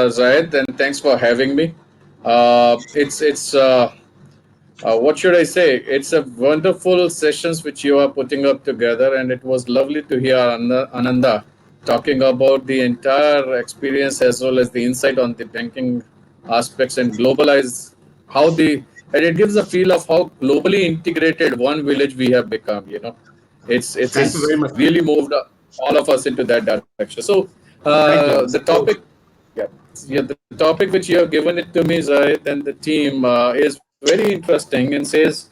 Zayed, and thanks for having me. It's what should I say? It's a wonderful sessions which you are putting up together, and it was lovely to hear Ananda talking about the entire experience as well as the insight on the banking aspects and globalize how the and it gives a feel of how globally integrated one village we have become. It's Thank you very much, sir. really moved all of us into that direction. So Thank you. the topic. Yeah, yeah, the topic which you have given it to me, Zahid, and the team is very interesting and says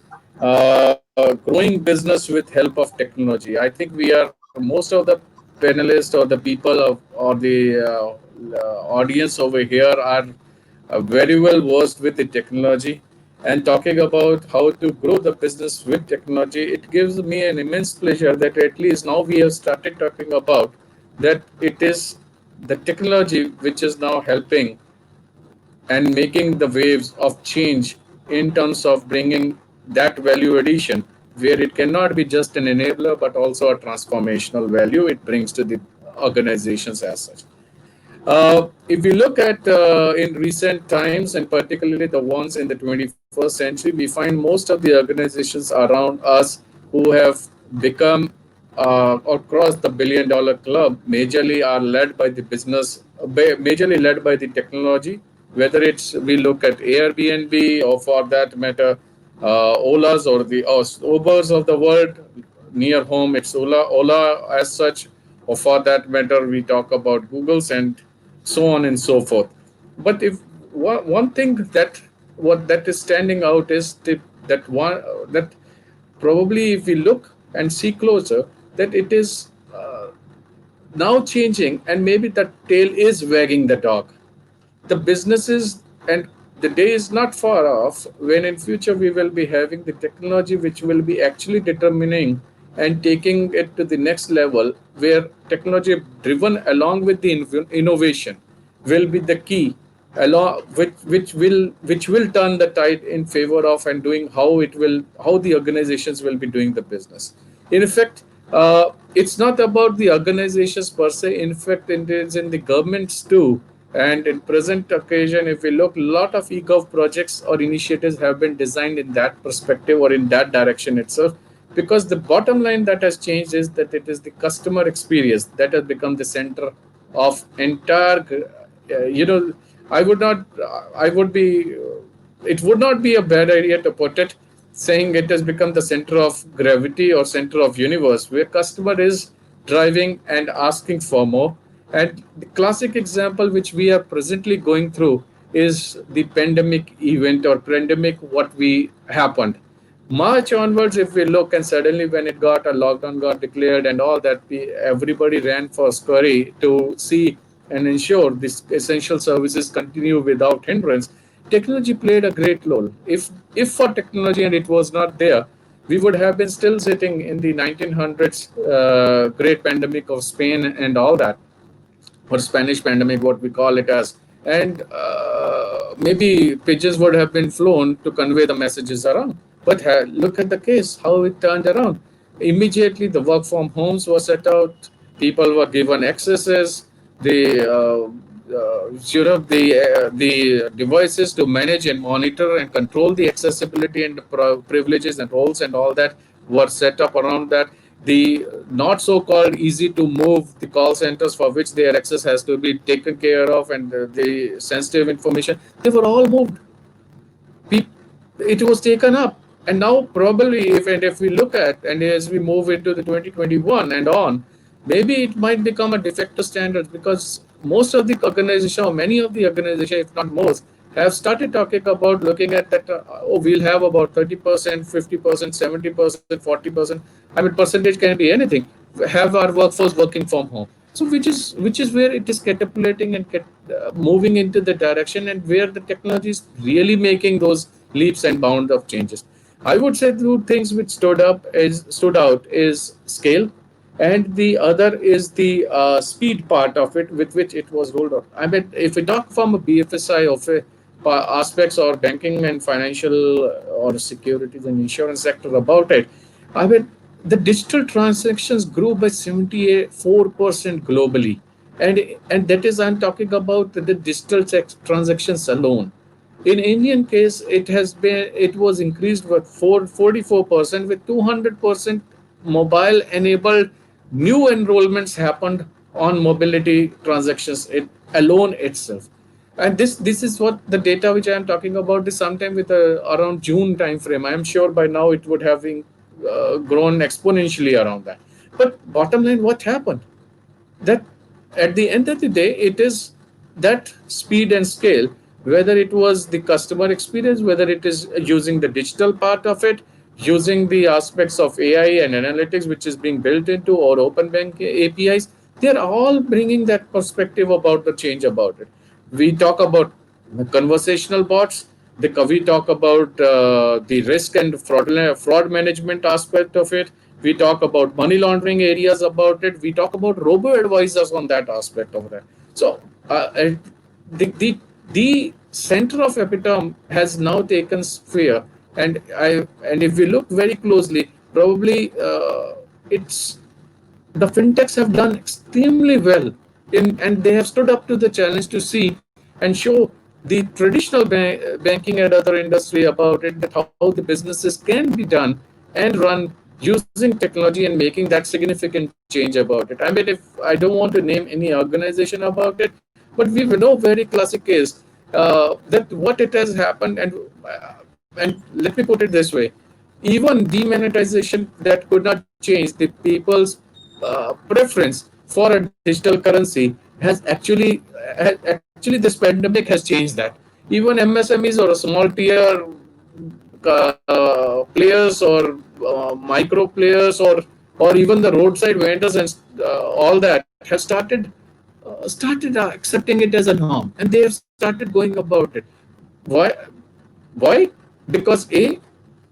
growing business with help of technology. I think we are most of the panelists or the people or the audience over here are very well versed with the technology and talking about how to grow the business with technology. It gives me an immense pleasure that at least now we have started talking about that it is the technology which is now helping and making the waves of change in terms of bringing that value addition where it cannot be just an enabler but also a transformational value it brings to the organizations as such. If we look at in recent times and particularly the ones in the 21st century, we find most of the organizations around us who have become or crossed the billion-dollar club majorly are led by the business, majorly led by the technology. Whether it's we look at Airbnb or for that matter, Ola's or the Ubers of the world near home, it's Ola as such, or for that matter, we talk about Google's and so on and so forth. But if one thing that what that is standing out is that one that probably if we look and see closer that it is now changing and maybe the tail is wagging the dog. The businesses and the day is not far off when in future we will be having the technology which will be actually determining and taking it to the next level where technology driven along with the innovation will be the key along which will turn the tide in favor of and doing how the organizations will be doing the business. In effect, it's not about the organizations per se. In fact, it is in the governments too. And in present occasion, if we look, a lot of e-gov projects or initiatives have been designed in that perspective or in that direction itself. Because the bottom line that has changed is that it is the customer experience that has become the center of entire. I would not. I would be. It would not be a bad idea to put it saying it has become the center of gravity or center of universe where customer is driving and asking for more. And the classic example which we are presently going through is the pandemic event or pandemic what we happened March onwards. If we look and suddenly when it got a lockdown got declared and all that, everybody ran for scurry to see and ensure these essential services continue without hindrance. Technology played a great role. If for technology and it was not there, we would have been still sitting in the 1900s great pandemic of Spain and all that, or Spanish pandemic, what we call it as. And maybe pigeons would have been flown to convey the messages around. But look at the case, how it turned around. Immediately, the work from homes was set out. People were given accesses. The devices to manage and monitor and control the accessibility and privileges and roles and all that were set up around that. The not so called easy to move the call centers for which their access has to be taken care of and the sensitive information, they were all moved. It was taken up. And now probably if we look at and as we move into the 2021 and on, maybe it might become a de facto standard because most of the organization or many of the organization, if not most, have started talking about looking at that. We'll have about 30%, 50%, 70%, 40%. I mean, percentage can be anything. Have our workforce working from home. So which is where it is catapulating and moving into the direction and where the technology is really making those leaps and bounds of changes. I would say two things which stood out is scale, and the other is the speed part of it with which it was rolled out. I mean, if we talk from a BFSI of aspects or banking and financial or securities and insurance sector about it, I mean, the digital transactions grew by 74% globally. And that is, I'm talking about the digital transactions alone. In Indian case, it was increased with 44%, with 200% mobile enabled new enrollments happened on mobility transactions alone itself. And this is what the data which I am talking about is sometime with around June time frame. I am sure by now it would have been, grown exponentially around that. But bottom line, what happened? That at the end of the day, it is that speed and scale, whether it was the customer experience, whether it is using the digital part of it, using the aspects of AI and analytics which is being built into, or open bank APIs, they're all bringing that perspective about the change about it. We talk about conversational bots. We talk about the risk and fraud management aspect of it. We talk about money laundering areas about it. We talk about robo advisors on that aspect of that. So the center of epitome has now taken sphere, and if we look very closely, probably it's the fintechs have done extremely well and they have stood up to the challenge to see and show the traditional banking and other industry about it, that how the businesses can be done and run using technology and making that significant change about it. I mean, if I don't want to name any organization about it, but we know very classic case, that what it has happened. And let me put it this way: even demonetization that could not change the people's preference for a digital currency actually this pandemic has changed that. Even MSMEs or a small tier players or micro players, or even the roadside vendors and all that have started accepting it as a norm, and they have started going about it. Why? Why? Because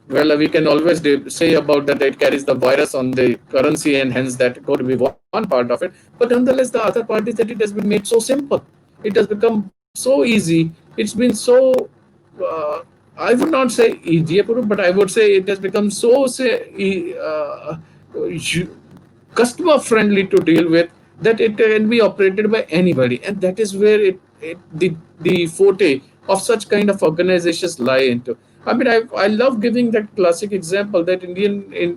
well, we can always say about that it carries the virus on the currency, and hence that going to be one part of it. But nonetheless, the other part is that it has been made so simple. It has become so easy. It's been so, uh, I would not say easy, but I would say it has become so customer friendly to deal with, that it can be operated by anybody, and that is where the forte of such kind of organizations lie into. I mean, I love giving that classic example that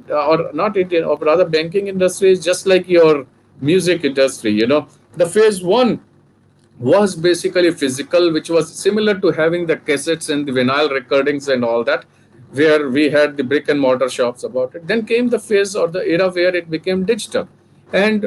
or not Indian, or rather banking industry is just like your music industry. The phase one was basically physical, which was similar to having the cassettes and the vinyl recordings and all that, where we had the brick and mortar shops about it. Then came the phase or the era where it became digital, and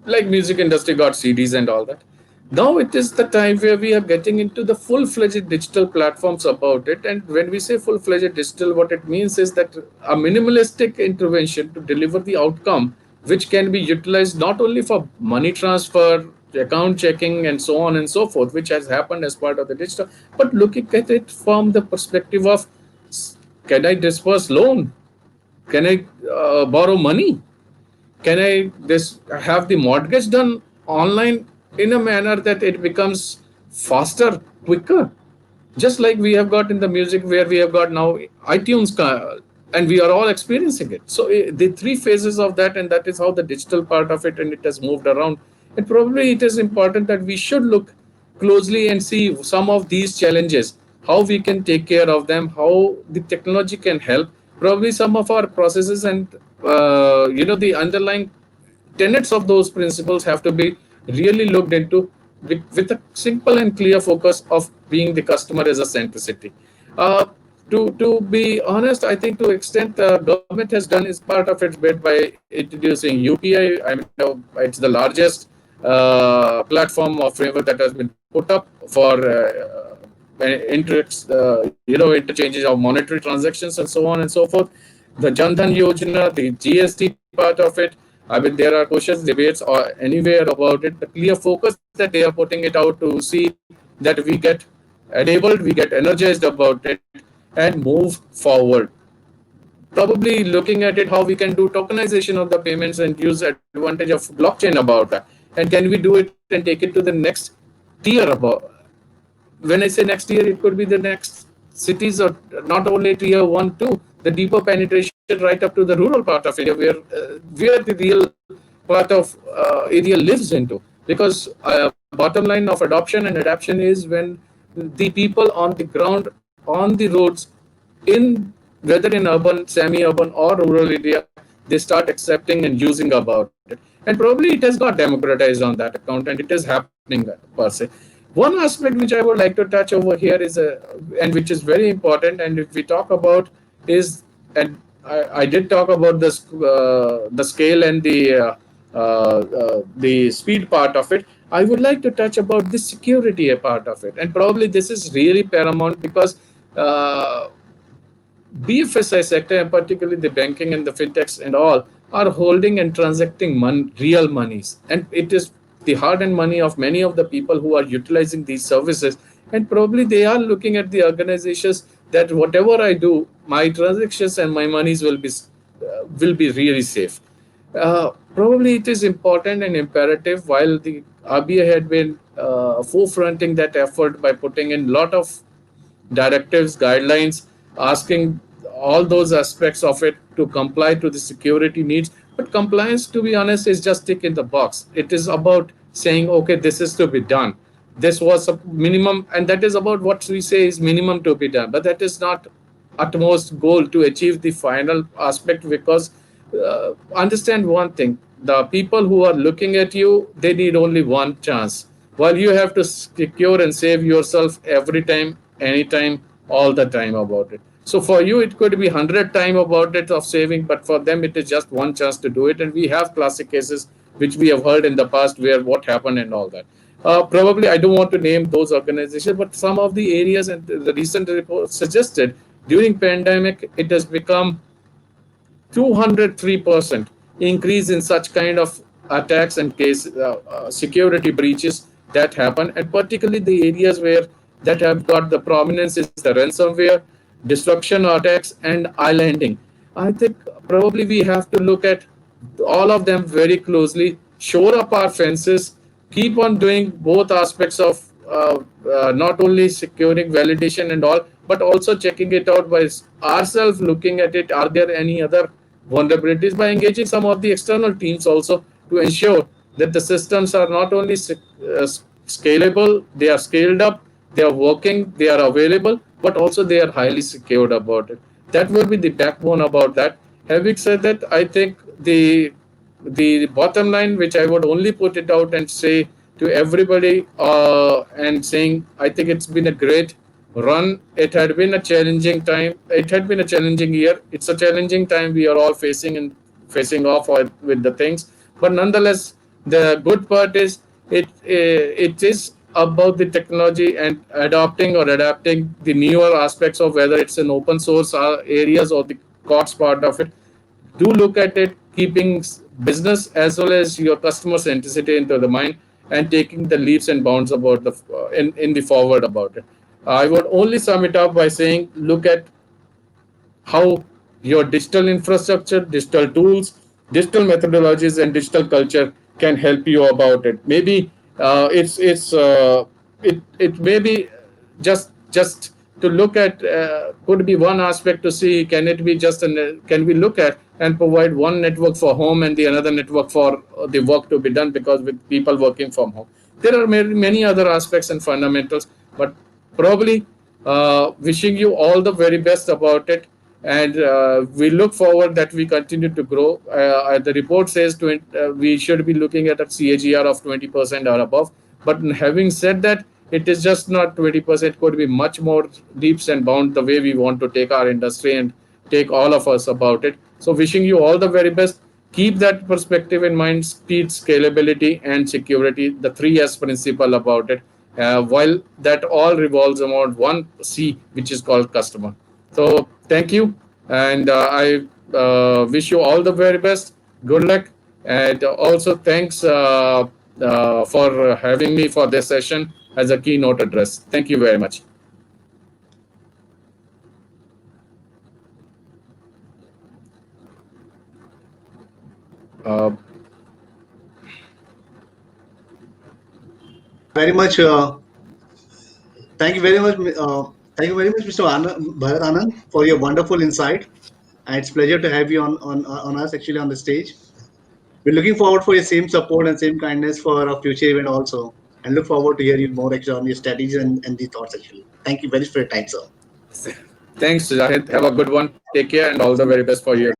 like music industry got CDs and all that. Now it is the time where we are getting into the full-fledged digital platforms about it. And when we say full-fledged digital, what it means is that a minimalistic intervention to deliver the outcome, which can be utilized not only for money transfer, account checking, and so on and so forth, which has happened as part of the digital, but looking at it from the perspective of, can I disperse loan? Can I borrow money? Can I this have the mortgage done online in a manner that it becomes faster, quicker? Just like we have got in the music, where we have got now iTunes, and we are all experiencing it. So the three phases of that, and that is how the digital part of it, and it has moved around. And probably it is important that we should look closely and see some of these challenges, how we can take care of them, how the technology can help. Probably some of our processes and the underlying tenets of those principles have to be really looked into with a simple and clear focus of being the customer as a centricity. Uh, to be honest, I think to extent government has done is part of its bit by introducing UPI. I mean, it's the largest platform or framework that has been put up for interchanges of monetary transactions and so on and so forth. The Jan Dhan Yojana, the GST part of it. I mean, there are questions, debates, or anywhere about it. The clear focus that they are putting it out to see that we get enabled, we get energized about it, and move forward. Probably looking at it, how we can do tokenization of the payments and use advantage of blockchain about that. And can we do it and take it to the next tier about? When I say next year, it could be the next cities, or not only tier 1, 2, the deeper penetration right up to the rural part of India, where the real part of area lives into, because bottom line of adoption and adaptation is when the people on the ground, on the roads, in whether in urban, semi-urban or rural area, they start accepting and using about it. And probably it has got democratized on that account, and it is happening per se. One aspect which I would like to touch over here is and which is very important, and if we talk about is, and I did talk about this the scale and the speed part of it. I would like to touch about the security part of it, and probably this is really paramount because uh, BFSI sector, and particularly the banking and the fintechs and all, are holding and transacting real monies, and it is the hard-earned money of many of the people who are utilizing these services. And probably they are looking at the organizations that whatever I do, my transactions and my monies will be really safe. Probably it is important and imperative. While the RBI had been forefronting that effort by putting in a lot of directives, guidelines, asking all those aspects of it to comply to the security needs. But compliance, to be honest, is just tick in the box. It is about saying, okay, this is to be done. This was a minimum, and that is about what we say is minimum to be done. But that is not utmost goal to achieve the final aspect, because understand one thing: the people who are looking at you, they need only one chance, while you have to secure and save yourself every time, anytime, all the time about it. So for you it could be 100 time about it of saving, but for them it is just one chance to do it. And we have classic cases which we have heard in the past where what happened and all that. Probably I don't want to name those organizations, but some of the areas, and the recent report suggested during pandemic it has become 203% increase in such kind of attacks and case security breaches that happen. And particularly the areas where that have got the prominence is the ransomware, disruption attacks, and islanding. I think probably we have to look at all of them very closely, shore up our fences, keep on doing both aspects of not only securing validation and all, but also checking it out by ourselves, looking at it. Are there any other vulnerabilities, by engaging some of the external teams also to ensure that the systems are not only scalable, they are scaled up, they are working, they are available, but also they are highly secured about it. That will be the backbone about that. Having said that, I think the bottom line, which I would only put it out and say to everybody, and saying, I think it's been a great run. It had been a challenging time. It had been a challenging year. It's a challenging time we are all facing and facing off with the things. But nonetheless, the good part is it is about the technology and adopting or adapting the newer aspects of whether it's an open source areas or the cost part of it. Do look at it, keeping business as well as your customer centricity into the mind, and taking the leaps and bounds about in the forward about it. I would only sum it up by saying, look at how your digital infrastructure, digital tools, digital methodologies, and digital culture can help you about it. Maybe it may be just to look at, could be one aspect to see, can it be just can we look at and provide one network for home and the another network for the work to be done, because with people working from home there are many other aspects and fundamentals. But probably wishing you all the very best about it, and we look forward that we continue to grow. The report says we should be looking at a CAGR of 20% or above. But having said that, it is just not 20%, could be much more leaps and bounds the way we want to take our industry and take all of us about it. So wishing you all the very best. Keep that perspective in mind: speed, scalability, and security, the 3S principle about it, while that all revolves around one C, which is called customer. So thank you, and I wish you all the very best. Good luck, and also thanks for having me for this session as a keynote address. Thank you very much. Uh, Very much. Thank you very much. Thank you very much, Mr. Bharat Anand, for your wonderful insight. And it's pleasure to have you on us actually on the stage. We're looking forward for your same support and same kindness for our future event also. And look forward to hearing more actually on your strategies and the thoughts actually. Thank you very much for your time, sir. Thanks, Zahid. Have a good one. Take care and all the very best for your